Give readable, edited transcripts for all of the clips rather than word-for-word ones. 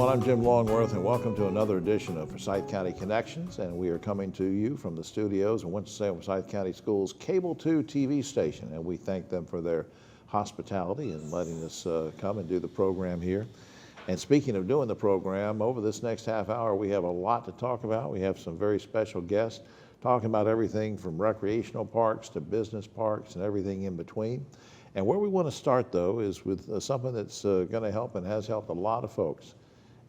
everyone, I'm Jim Longworth, and welcome to another edition of Forsyth County Connections. And we are coming to you from the studios of Winston-Salem Forsyth County Schools Cable 2 TV station, and we thank them for their hospitality and letting us come and do the program here. And speaking of doing the program, over this next half hour, we have a lot to talk about. We have some very special guests talking about everything from recreational parks to business parks and everything in between. And where we want to start, though, is with something that's going to help and has helped a lot of folks.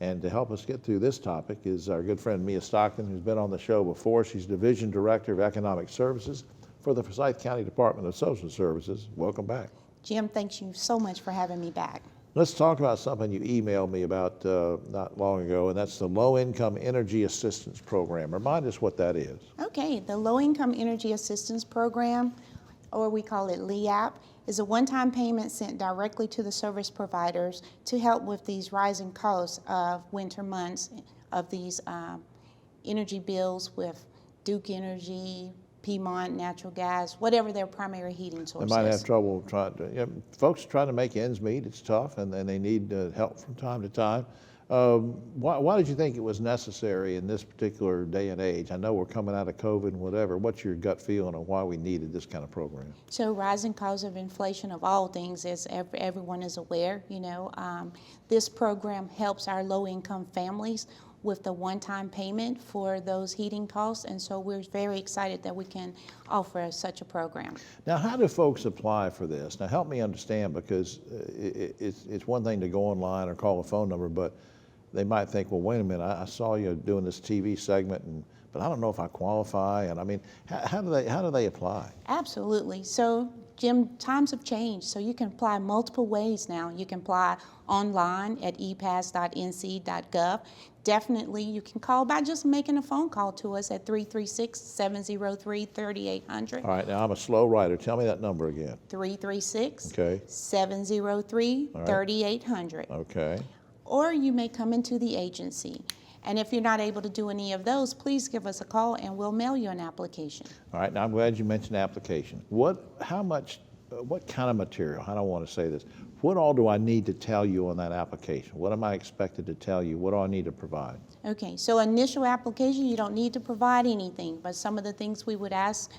And to help us get through this topic is our good friend Mia Stockton, who's been on the show before. She's Division Director of Economic Services for the Forsyth County Department of Social Services. Welcome back. Jim, thank you so much for having me back. Let's talk about something you emailed me about not long ago, and that's the Low Income Energy Assistance Program. Remind us what that is. Okay, the Low Income Energy Assistance Program, or we call it LEAP, is a one-time payment sent directly to the service providers to help with these rising costs of winter months of these energy bills with Duke Energy, Piedmont Natural Gas, whatever their primary heating source is. They might have trouble trying to, folks trying to make ends meet. It's tough, and they need help from time to time. Why did you think it was necessary in this particular day and age? I know we're coming out of COVID and whatever. What's your gut feeling on why we needed this kind of program? So rising costs of inflation of all things, as everyone is aware, this program helps our low-income families with the one-time payment for those heating costs, and so we're very excited that we can offer such a program. Now, how do folks apply for this? Now, help me understand, because it's one thing to go online or call a phone number, but they might think, well, wait a minute, I saw you doing this TV segment, but I don't know if I qualify. And I mean, how do they apply? Absolutely. So, Jim, times have changed, so you can apply multiple ways now. You can apply online at epass.nc.gov. Definitely, you can call by just making a phone call to us at 336-703-3800. All right, now I'm a slow writer. Tell me that number again. 336-703-3800. Okay. Or you may come into the agency. And if you're not able to do any of those, please give us a call and we'll mail you an application. All right, now I'm glad you mentioned application. What kind of material, I don't want to say this, what all do I need to tell you on that application? What am I expected to tell you? What do I need to provide? Okay, so initial application, you don't need to provide anything, but some of the things we would ask,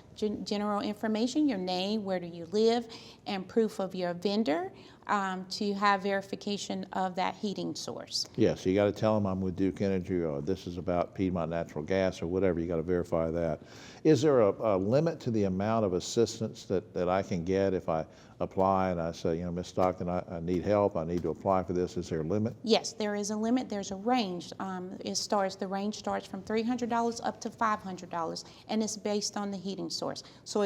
general information, your name, where do you live, and proof of your vendor to have verification of that heating source. Yeah, so you got to tell them I'm with Duke Energy, or this is about Piedmont Natural Gas, or whatever. You got to verify that. Is there a limit to the amount of assistance that I can get if I apply and I say, Ms. Stockton, I need help, I need to apply for this? Is there a limit? Yes, there is a limit. There's a range. The range starts from $300 up to $500, and it's based on the heating source. So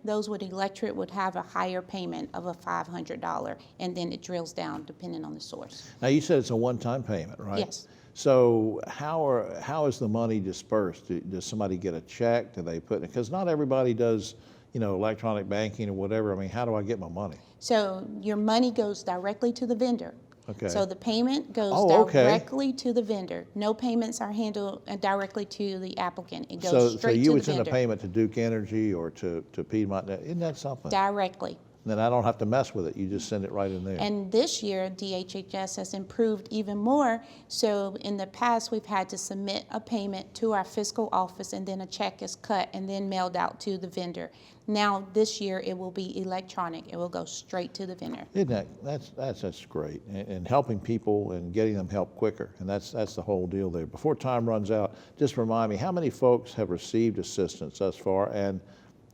those with electric would have a higher payment of a $500, and then it drills down depending on the source. Now, you said it's a one-time payment, right? Yes. So how is the money dispersed? Does somebody get a check? Do they put it? Because not everybody does, electronic banking or whatever. I mean, how do I get my money? So your money goes directly to the vendor. Okay. So the payment goes directly to the vendor. No payments are handled directly to the applicant. It goes straight to the vendor. So you would send a payment to Duke Energy or to Piedmont? Isn't that something? Directly. Then I don't have to mess with it. You just send it right in there. And this year, DHHS has improved even more. So in the past, we've had to submit a payment to our fiscal office, and then a check is cut and then mailed out to the vendor. Now, this year, it will be electronic. It will go straight to the vendor. Isn't that's great, and helping people and getting them help quicker, and that's the whole deal there. Before time runs out, just remind me, how many folks have received assistance thus far, and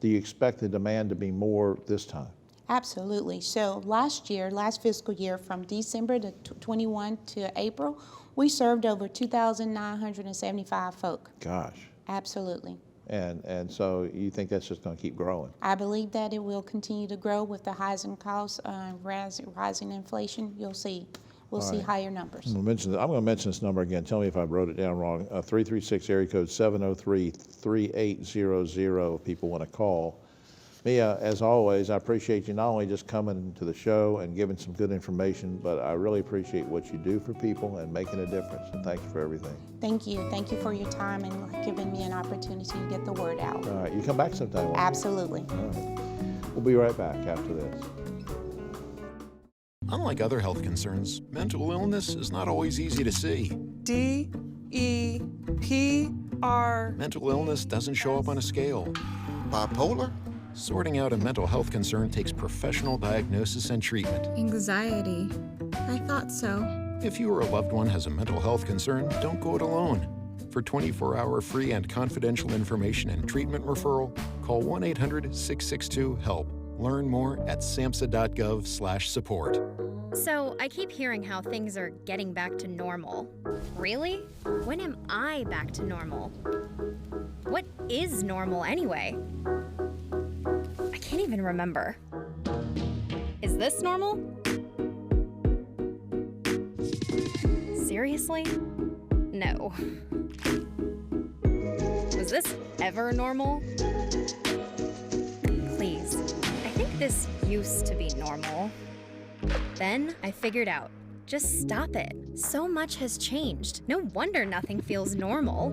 do you expect the demand to be more this time? Absolutely. So last fiscal year, from December to 21 to April, we served over 2,975 folk. Gosh. Absolutely. And so you think that's just going to keep growing? I believe that it will continue to grow with the rising costs, rising inflation. We'll see higher numbers. I'm going to mention this number again. Tell me if I wrote it down wrong. 336 area code 703-3800 if people want to call. Mia, as always, I appreciate you not only just coming to the show and giving some good information, but I really appreciate what you do for people and making a difference. And thank you for everything. Thank you. Thank you for your time and giving me an opportunity to get the word out. All right. You come back sometime. Absolutely. All right. We'll be right back after this. Unlike other health concerns, mental illness is not always easy to see. D-E-P-R. Mental illness doesn't show up on a scale. Bipolar? Sorting out a mental health concern takes professional diagnosis and treatment. Anxiety. I thought so. If you or a loved one has a mental health concern, don't go it alone. For 24-hour free and confidential information and treatment referral, call 1-800-662-HELP. Learn more at samhsa.gov/support. So, I keep hearing how things are getting back to normal. Really? When am I back to normal? What is normal anyway? I can't even remember. Is this normal? Seriously? No. Was this ever normal? Please. I think this used to be normal. Then I figured out. Just stop it. So much has changed. No wonder nothing feels normal.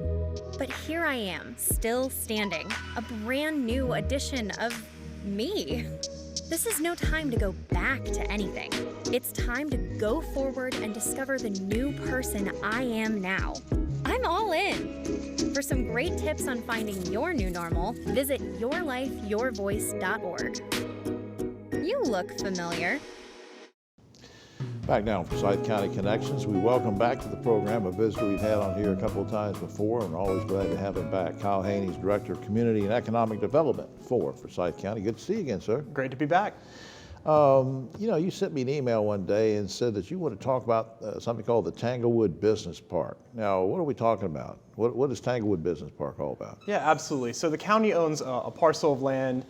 But here I am, still standing. A brand new edition of me. This is no time to go back to anything. It's time to go forward and discover the new person I am now. I'm all in. For some great tips on finding your new normal, visit yourlifeyourvoice.org. You look familiar. Back now on Forsyth County Connections, we welcome back to the program a visitor we've had on here a couple of times before, and we're always glad to have him back. Kyle Haney's Director of Community and Economic Development for Forsyth County. Good to see you again, sir. Great to be back. You sent me an email one day and said that you want to talk about something called the Tanglewood Business Park. Now, what are we talking about? What is Tanglewood Business Park all about? Yeah, absolutely. So the county owns a parcel of land.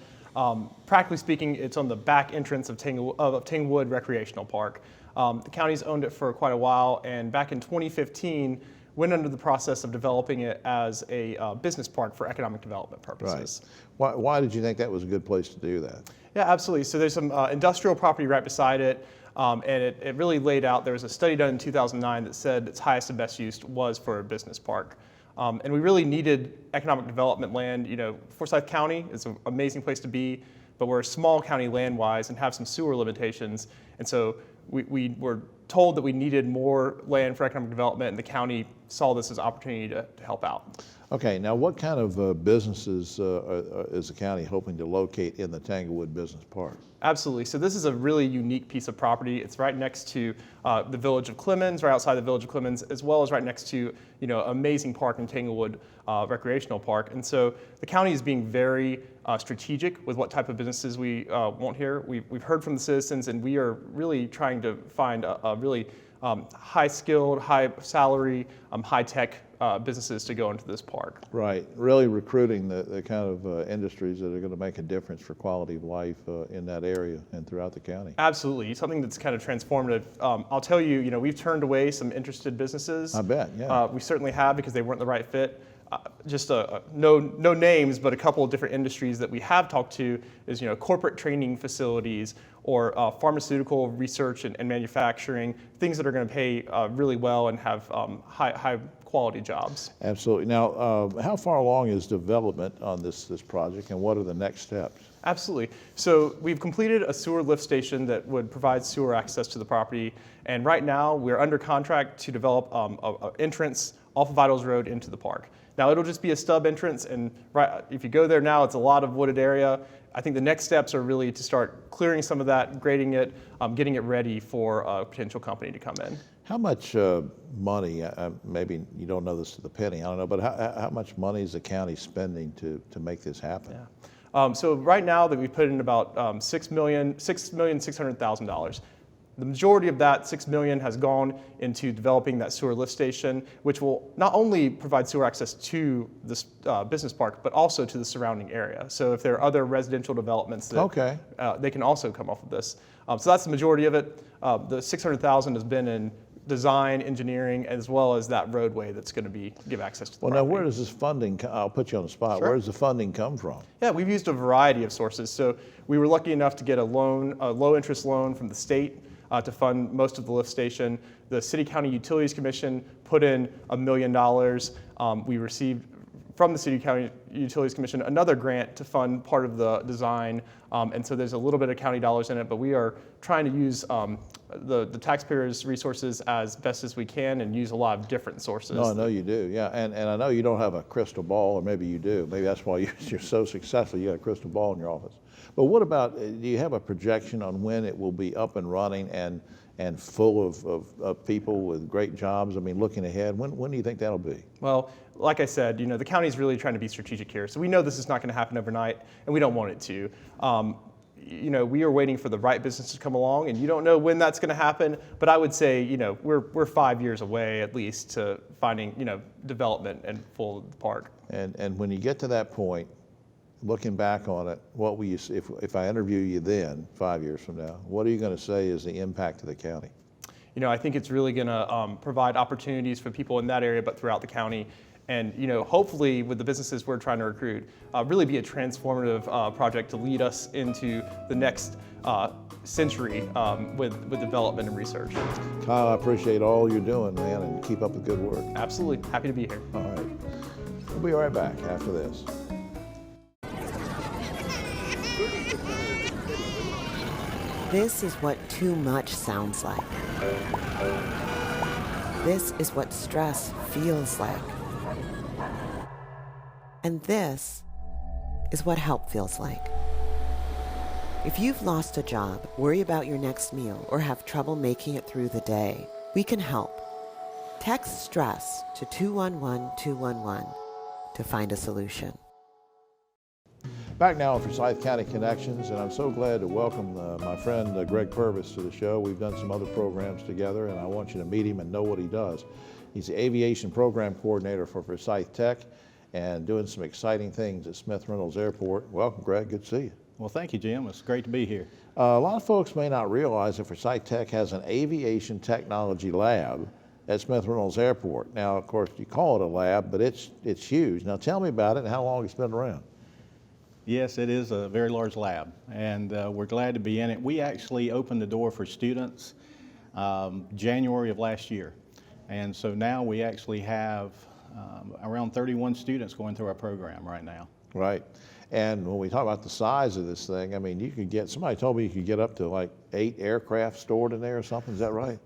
Practically speaking, it's on the back entrance of Tanglewood Recreational Park. The county's owned it for quite a while, and back in 2015, went under the process of developing it as a business park for economic development purposes. Right. Why did you think that was a good place to do that? Yeah, absolutely. So there's some industrial property right beside it, and it really laid out, there was a study done in 2009 that said its highest and best use was for a business park. And we really needed economic development land. Forsyth County is an amazing place to be, but we're a small county land-wise and have some sewer limitations. And so we were told that we needed more land for economic development, and the county saw this as an opportunity to help out. Okay, now what kind of businesses is the county hoping to locate in the Tanglewood Business Park? Absolutely. So this is a really unique piece of property. It's right next to the village of Clemens, right outside the village of Clemens, as well as right next to amazing park in Tanglewood Recreational Park. And so the county is being very strategic with what type of businesses we want here. We've heard from the citizens, and we are really trying to find a really high-skilled, high-salary, high-tech businesses to go into this park. Right, really recruiting the kind of industries that are going to make a difference for quality of life in that area and throughout the county. Absolutely, something that's kind of transformative. I'll tell you, we've turned away some interested businesses. I bet, yeah. We certainly have, because they weren't the right fit. No names, but a couple of different industries that we have talked to is corporate training facilities or pharmaceutical research and manufacturing, things that are going to pay really well and have high quality jobs. Absolutely. Now, how far along is development on this project, and what are the next steps? Absolutely. So we've completed a sewer lift station that would provide sewer access to the property, and right now we're under contract to develop an entrance off of Vitals Road into the park. Now it'll just be a stub entrance, and if you go there now, it's a lot of wooded area. I think the next steps are really to start clearing some of that, grading it, getting it ready for a potential company to come in. How much money, maybe you don't know this to the penny, I don't know, but how much money is the county spending to make this happen? Yeah. So right now that we've put in about $6,600,000. The majority of that $6 million has gone into developing that sewer lift station, which will not only provide sewer access to this business park, but also to the surrounding area. So if there are other residential developments, that, they can also come off of this. So that's the majority of it. The $600,000 has been in design, engineering, as well as that roadway that's going to give access to the property. Now where does this funding, I'll put you on the spot, Sure. Where does the funding come from? Yeah, we've used a variety of sources. So we were lucky enough to get a low interest loan from the state to fund most of the lift station. The City County Utilities Commission put in $1 million. We received from the City County Utilities Commission another grant to fund part of the design, and so there's a little bit of county dollars in it, but we are trying to use the taxpayers' resources as best as we can and use a lot of different sources. No, I know you do, yeah, and I know you don't have a crystal ball, or maybe you do. Maybe that's why you're so successful, you got a crystal ball in your office. But what about, do you have a projection on when it will be up and running and full of people with great jobs? I mean, looking ahead, when do you think that'll be? Well, like I said, the county's really trying to be strategic here. So we know this is not going to happen overnight, and we don't want it to. We are waiting for the right business to come along, and you don't know when that's going to happen. But I would say, we're 5 years away at least to finding, development and full of the park. And when you get to that point, looking back on it, what will you, if I interview you then, 5 years from now, what are you going to say is the impact to the county? I think it's really going to provide opportunities for people in that area, but throughout the county. And hopefully with the businesses we're trying to recruit, really be a transformative project to lead us into the next century with development and research. Kyle, I appreciate all you're doing, man, and keep up the good work. Absolutely, happy to be here. All right, we'll be right back after this. This is what too much sounds like. This is what stress feels like. And this is what help feels like. If you've lost a job, worry about your next meal, or have trouble making it through the day, we can help. Text STRESS to 211-211 to find a solution. Back now on Forsyth County Connections, and I'm so glad to welcome my friend Greg Purvis to the show. We've done some other programs together, and I want you to meet him and know what he does. He's the Aviation Program Coordinator for Forsyth Tech and doing some exciting things at Smith Reynolds Airport. Welcome, Greg. Good to see you. Well, thank you, Jim. It's great to be here. A lot of folks may not realize that Forsyth Tech has an aviation technology lab at Smith Reynolds Airport. Now, of course, you call it a lab, but it's huge. Now, tell me about it and how long it's been around. Yes, it is a very large lab, and we're glad to be in it. We actually opened the door for students January of last year, and so now we actually have around 31 students going through our program right now. Right, and when we talk about the size of this thing, I mean, you could get, somebody told me you could get up to like 8 aircraft stored in there or something, is that right?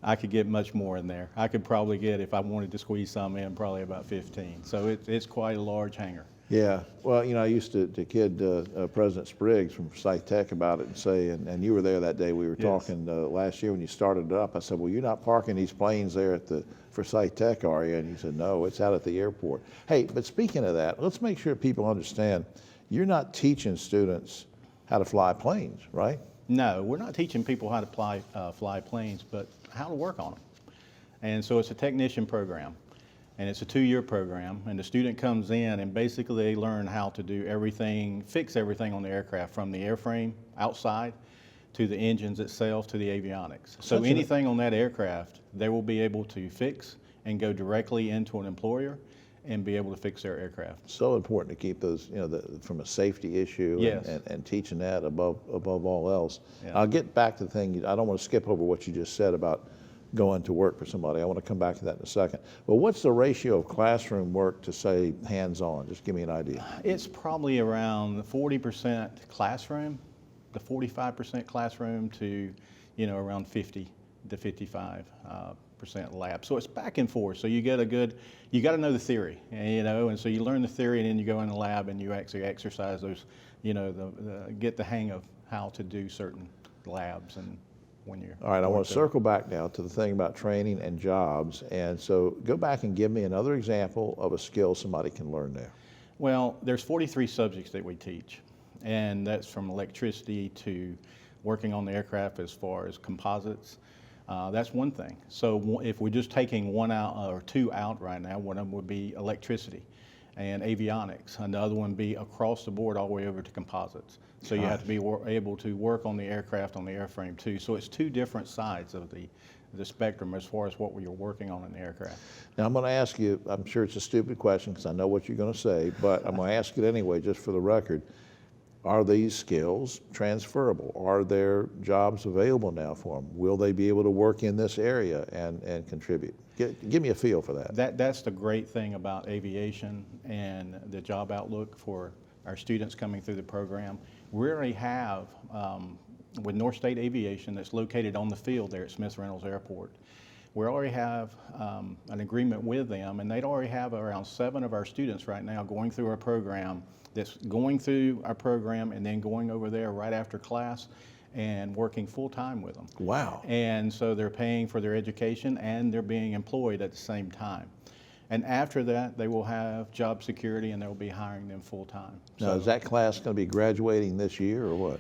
I could get much more in there. I could probably get, if I wanted to squeeze some in, probably about 15. So it's quite a large hangar. Yeah, well, I used to kid President Spriggs from Forsyth Tech about it and say, and you were there that day, we were talking last year when you started it up. I said, well, you're not parking these planes there at the Forsyth Tech, are you? And he said, no, it's out at the airport. Hey, but speaking of that, let's make sure people understand, you're not teaching students how to fly planes, right? No, we're not teaching people how to fly planes, but how to work on them. And so it's a technician program. And it's a 2-year program, and the student comes in and basically they learn how to do everything, fix everything on the aircraft, from the airframe outside to the engines itself to the avionics. So anything on that aircraft, they will be able to fix and go directly into an employer and be able to fix their aircraft. So important to keep those, from a safety issue. Yes. and teaching that above all else. Yeah. I'll get back to the thing, I don't want to skip over what you just said about going to work for somebody. I want to come back to that in a second. But what's the ratio of classroom work to, say, hands-on? Just give me an idea. It's probably around 40% classroom, the 45% classroom to, around 50 to 55% lab. So it's back and forth. So you get you got to know the theory, and so you learn the theory, and then you go in the lab and you actually exercise those, get the hang of how to do certain labs and when you're. All right, I want to circle back now to the thing about training and jobs. And so go back and give me another example of a skill somebody can learn there. Well, there's 43 subjects that we teach, and that's from electricity to working on the aircraft as far as composites. That's one thing. So if we're just taking one out or two out right now, one of them would be electricity and avionics. Another one be across the board all the way over to composites. So you have to be able to work on the aircraft, on the airframe too. So it's two different sides of the spectrum as far as what you're working on in the aircraft. Now I'm going to ask you, I'm sure it's a stupid question because I know what you're going to say, but I'm going to ask it anyway just for the record. are these skills transferable? Are there jobs available now for them? Will they be able to work in this area and contribute? Give me a feel for that. That's the great thing about aviation and the job outlook for our students coming through the program. We already have, with North State Aviation that's located on the field there at Smith Reynolds Airport, we already have an agreement with them, and they'd already have around 7 of our students right now going through our program, that's going through our program and then going over there right after class and working full-time with them. Wow. And so they're paying for their education and they're being employed at the same time. And after that, they will have job security and they'll be hiring them full-time. Now, is that class going to be graduating this year or what?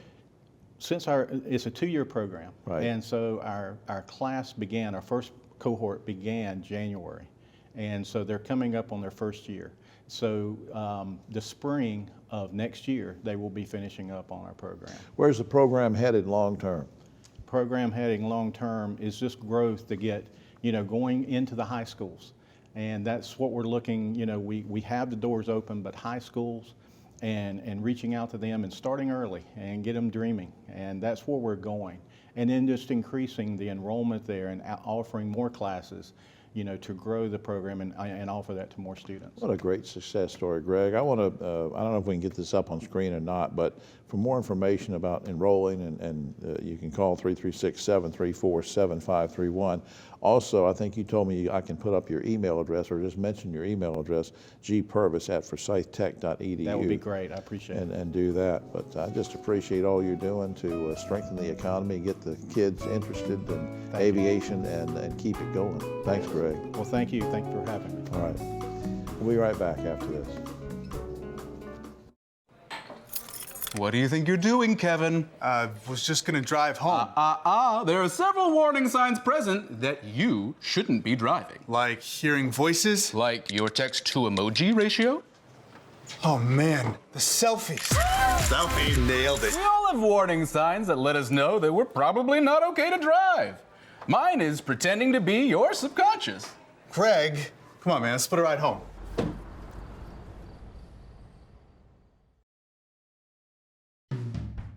Since it's a 2-year program, right. And so our class began, our first cohort began January, and so they're coming up on their first year. So the spring of next year, they will be finishing up on our program. Where's the program headed long term? Program heading long term is just growth to get, going into the high schools. And that's what we're looking, we have the doors open, but high schools and reaching out to them and starting early and get them dreaming. And that's where we're going. And then just increasing the enrollment there and offering more classes, to grow the program and offer that to more students. What a great success story, Greg. I want to, I don't know if we can get this up on screen or not, but for more information about enrolling, and you can call 336-734-7531. Also, I think you told me I can put up your email address, or just mention your email address, gpurvis@forsythtech.edu. That would be great. I appreciate it. And do that. But I just appreciate all you're doing to strengthen the economy, get the kids interested in aviation, and keep it going. Thanks, Greg. Well, thank you. Thank you for having me. All right. We'll be right back after this. What do you think you're doing, Kevin? Was just gonna drive home. There are several warning signs present that you shouldn't be driving. Like hearing voices? Like your text-to-emoji ratio? Oh man, the selfies. Selfie, nailed it. We all have warning signs that let us know that we're probably not okay to drive. Mine is pretending to be your subconscious. Greg, come on man, let's put a ride home.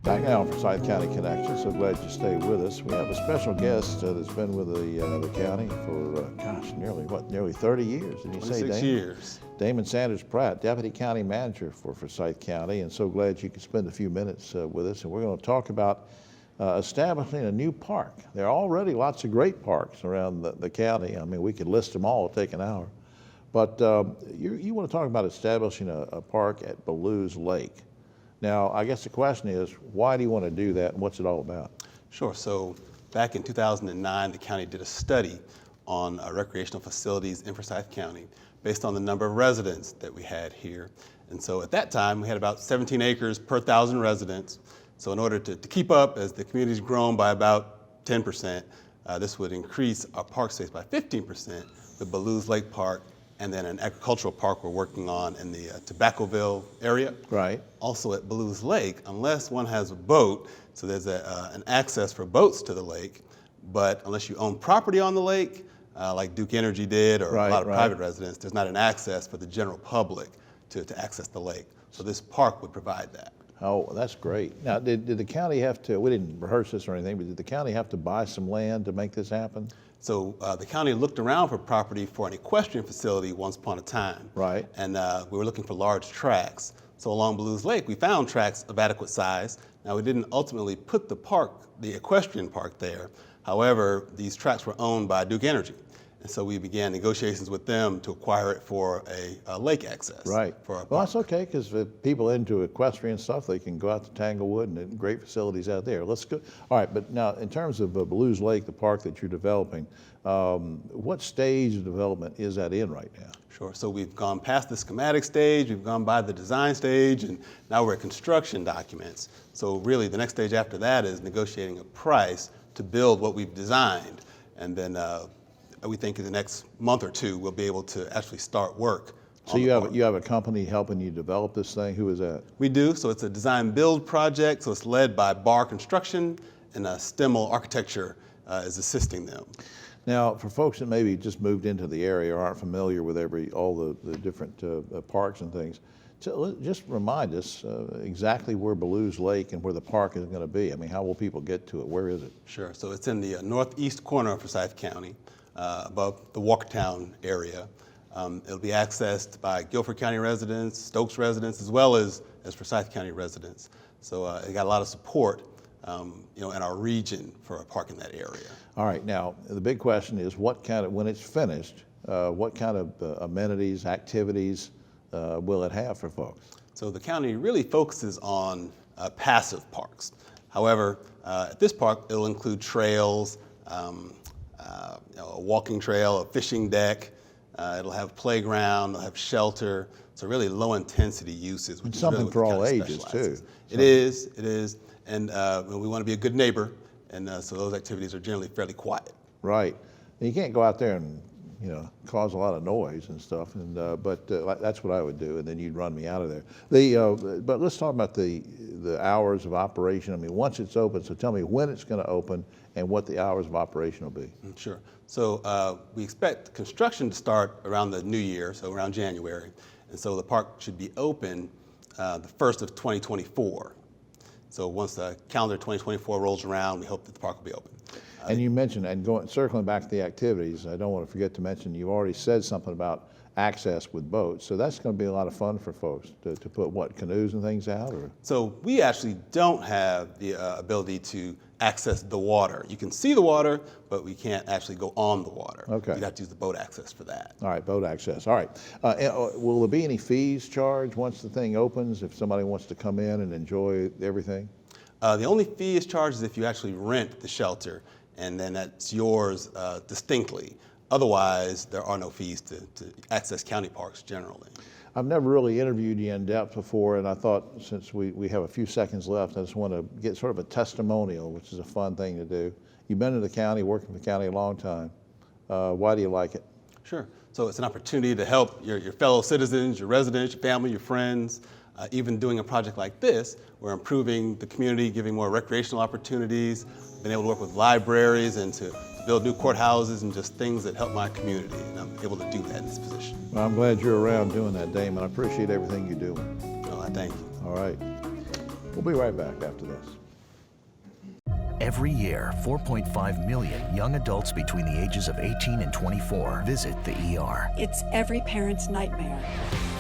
Back now on Forsyth County Connections. So glad you stayed with us. We have a special guest that's been with the county for, nearly 30 years. Did you say, 26 Damon? years. Damon Sanders-Pratt, Deputy County Manager for Forsyth County, and so glad you could spend a few minutes with us. And we're going to talk about establishing a new park. There are already lots of great parks around the county. I mean, we could list them all, it'll take an hour. But you want to talk about establishing a park at Belews Lake. Now, I guess the question is, why do you want to do that, and what's it all about? Sure. So back in 2009, the county did a study on recreational facilities in Forsyth County based on the number of residents that we had here. And so at that time, we had about 17 acres per 1,000 residents. So in order to keep up, as the community's grown by about 10%, this would increase our park space by 15% with Belews Lake Park, and then an agricultural park we're working on in the Tobaccoville area. Right. Also at Belews Lake, unless one has a boat, so there's an access for boats to the lake, but unless you own property on the lake, like Duke Energy did, or a lot of private residents, there's not an access for the general public to access the lake. So this park would provide that. Oh, that's great. Now, did the county have to, we didn't rehearse this or anything, but did the county have to buy some land to make this happen? So the county looked around for property for an equestrian facility once upon a time. Right. And we were looking for large tracts. So along Belews Lake, we found tracts of adequate size. Now, we didn't ultimately put the equestrian park there. However, these tracts were owned by Duke Energy. And so we began negotiations with them to acquire it for a lake access. Right. For our Well, park. that's okay, because if people into equestrian stuff, they can go out to Tanglewood, and great facilities out there. Let's go. All right, but now in terms of Belews Lake, the park that you're developing, what stage of development is that in right now? Sure. So we've gone past the schematic stage, we've gone by the design stage, and now we're at construction documents. So really, the next stage after that is negotiating a price to build what we've designed, and then we think in the next month or two we'll be able to actually start work. So you have a company helping you develop this thing. Who is that? We do. So it's a design build project. So it's led by Bar Construction, and Stemmel Architecture is assisting them. Now, for folks that maybe just moved into the area or aren't familiar with all the different parks and things, So just remind us exactly where Belews Lake and where the park is going to be. I mean, how will people get to it? Where is it? Sure. So it's in the northeast corner of Forsyth County, above the Walkertown area. It'll be accessed by Guilford County residents, Stokes residents, as well as Forsyth County residents. So it got a lot of support, in our region for a park in that area. All right. Now, the big question is, when it's finished, what kind of amenities, activities will it have for folks? So the county really focuses on passive parks. However, at this park, it'll include trails, a walking trail, a fishing deck. It'll have playground, it'll have shelter. So really low intensity uses. Which And is something really for what the all county ages specializes. too. It is. And we want to be a good neighbor. And so those activities are generally fairly quiet. Right. You can't go out there and cause a lot of noise and stuff. And but that's what I would do, and then you'd run me out of there. But let's talk about the hours of operation. I mean, once it's open, so tell me when it's going to open and what the hours of operation will be. Sure. So we expect construction to start around the new year, so around January, and so the park should be open the 1st of 2024. So once the calendar 2024 rolls around, we hope that the park will be open. And you mentioned, and circling back to the activities, I don't want to forget to mention, you already said something about access with boats. So that's going to be a lot of fun for folks to put, what, canoes and things out? Or? So we actually don't have the ability to access the water. You can see the water, but we can't actually go on the water. Okay. You'd have to use the boat access for that. All right, boat access. All right. Will there be any fees charged once the thing opens if somebody wants to come in and enjoy everything? The only fee is charged is if you actually rent the shelter, and then that's yours distinctly. Otherwise, there are no fees to access county parks generally. I've never really interviewed you in depth before, and I thought since we have a few seconds left, I just want to get sort of a testimonial, which is a fun thing to do. You've been in the county, working for the county a long time. Why do you like it? Sure. So it's an opportunity to help your fellow citizens, your residents, your family, your friends. Even doing a project like this, we're improving the community, giving more recreational opportunities, been able to work with libraries and to build new courthouses and just things that help my community. And I'm able to do that in this position. Well, I'm glad you're around doing that, Damon. I appreciate everything you do. No, I thank you. All right. We'll be right back after this. Every year, 4.5 million young adults between the ages of 18 and 24 visit the ER. It's every parent's nightmare.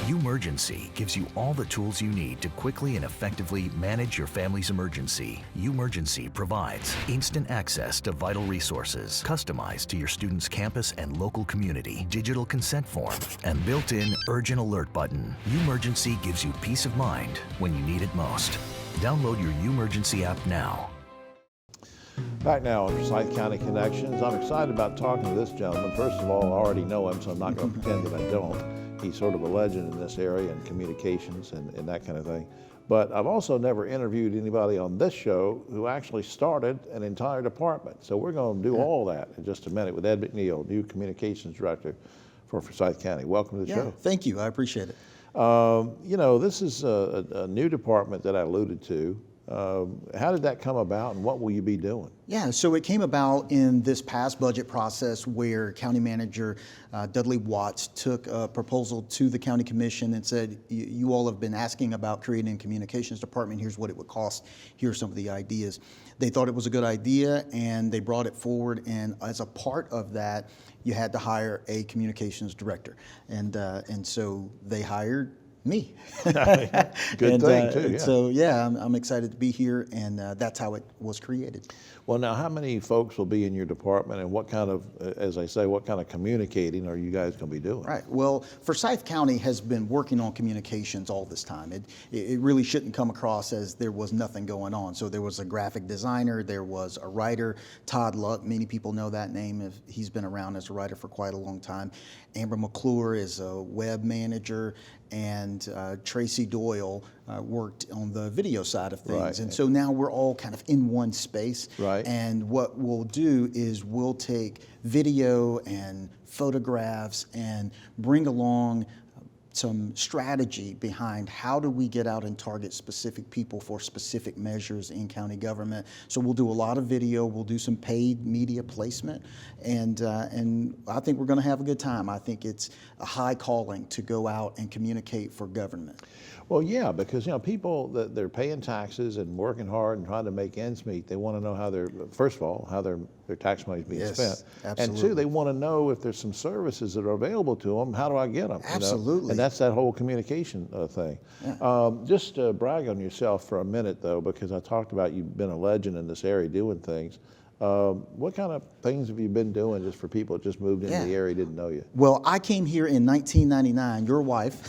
Umergency gives you all the tools you need to quickly and effectively manage your family's emergency. Umergency provides instant access to vital resources, customized to your student's campus and local community, digital consent form, and built-in urgent alert button. Umergency gives you peace of mind when you need it most. Download your Umergency app now. Back now on Forsyth County Connections. I'm excited about talking to this gentleman. First of all, I already know him, so I'm not going to pretend that I don't. He's sort of a legend in this area and communications and that kind of thing. But I've also never interviewed anybody on this show who actually started an entire department. So we're going to do all that in just a minute with Ed McNeal, new communications director for Forsyth County. Welcome to the show. Thank you. I appreciate it. This is a new department that I alluded to. How did that come about, and what will you be doing? Yeah, so it came about in this past budget process where County Manager Dudley Watts took a proposal to the County Commission and said, you all have been asking about creating a communications department, here's what it would cost, here are some of the ideas. They thought it was a good idea and they brought it forward, and as a part of that, you had to hire a communications director. And so they hired me. Good thing too. Yeah. So yeah, I'm excited to be here, and that's how it was created. Well, now how many folks will be in your department, and what kind of, as I say, what kind of communicating are you guys going to be doing? Right. Well, Forsyth County has been working on communications all this time. It really shouldn't come across as there was nothing going on. So there was a graphic designer, there was a writer, Todd Luck. Many people know that name. He's been around as a writer for quite a long time. Amber McClure is a web manager, and Tracy Doyle worked on the video side of things. Right. And so now we're all kind of in one space. Right. And what we'll do is we'll take video and photographs and bring along some strategy behind how do we get out and target specific people for specific measures in county government. So we'll do a lot of video, we'll do some paid media placement, and I think we're going to have a good time. I think it's a high calling to go out and communicate for government. Well, yeah, because people that they're paying taxes and working hard and trying to make ends meet, they want to know how first of all, how their tax money is being spent. Absolutely. And two, they want to know if there's some services that are available to them, how do I get them? Absolutely. And that's that whole communication thing. Yeah. Just brag on yourself for a minute, though, because I talked about you've been a legend in this area doing things. What kind of things have you been doing just for people that just moved into the area didn't know you? Well, I came here in 1999. Your wife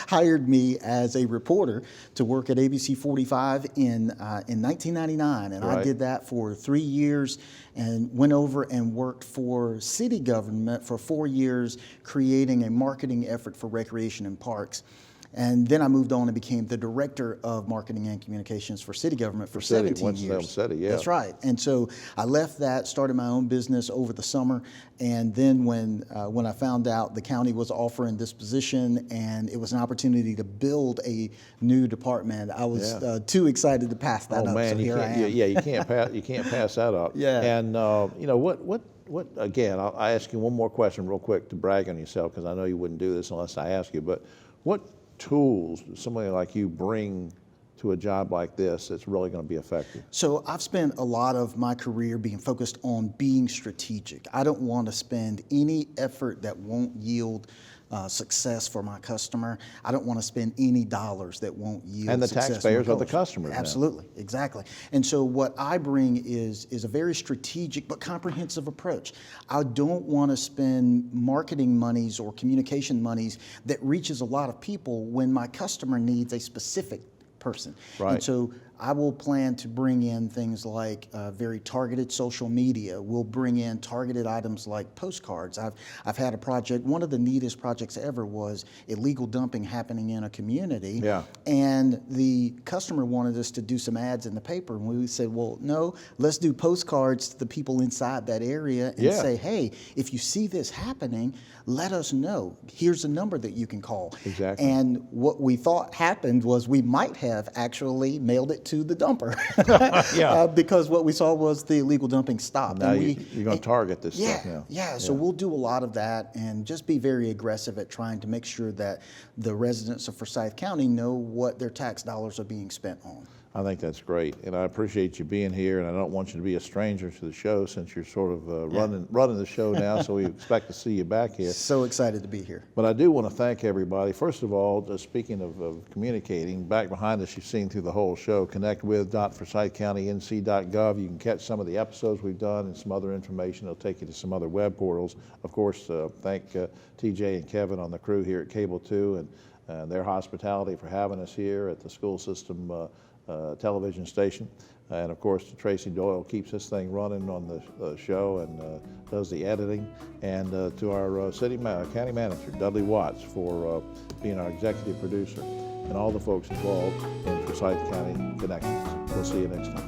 hired me as a reporter to work at ABC 45 in 1999, and I did that for 3 years and went over and worked for city government for 4 years, creating a marketing effort for recreation and parks. And then I moved on and became the director of marketing and communications for city government for 17 years. City, That's right. And so I left that, started my own business over the summer, and then when I found out the county was offering this position and it was an opportunity to build a new department, I was too excited to pass that up. Man, so here I am. Yeah, you can't pass that up. Yeah. And what again? I ask you one more question real quick to brag on yourself, because I know you wouldn't do this unless I ask you. But what tools does somebody like you bring to a job like this that's really going to be effective? So I've spent a lot of my career being focused on being strategic. I don't want to spend any effort that won't yield success for my customer. I don't want to spend any dollars that won't yield and the success taxpayers for my are the customers. Absolutely, exactly. And so what I bring is a very strategic but comprehensive approach. I don't want to spend marketing monies or communication monies that reaches a lot of people when my customer needs a specific person. Right. And so I will plan to bring in things like very targeted social media. We'll bring in targeted items like postcards. I've had a project, one of the neatest projects ever was illegal dumping happening in a community. Yeah. And the customer wanted us to do some ads in the paper. And we said, well, no, let's do postcards to the people inside that area and say, hey, if you see this happening, let us know. Here's a number that you can call. Exactly. And what we thought happened was we might have actually mailed it to the dumper. Because what we saw was the illegal dumping stopped. Now you're going to target this stuff now. Yeah, so we'll do a lot of that and just be very aggressive at trying to make sure that the residents of Forsyth County know what their tax dollars are being spent on. I think that's great, and I appreciate you being here, and I don't want you to be a stranger to the show since you're sort of running the show now, so we expect to see you back here. So excited to be here. But I do want to thank everybody. First of all, speaking of communicating, back behind us you've seen through the whole show, connectwith.forsythcountync.gov. You can catch some of the episodes we've done and some other information. It'll take you to some other web portals. Of course, thank TJ and Kevin on the crew here at Cable 2 and their hospitality for having us here at the school system television station. And of course, Tracy Doyle keeps this thing running on the show and does the editing. And to our county manager, Dudley Watts, for being our executive producer, and all the folks involved in Forsyth County Connections. We'll see you next time.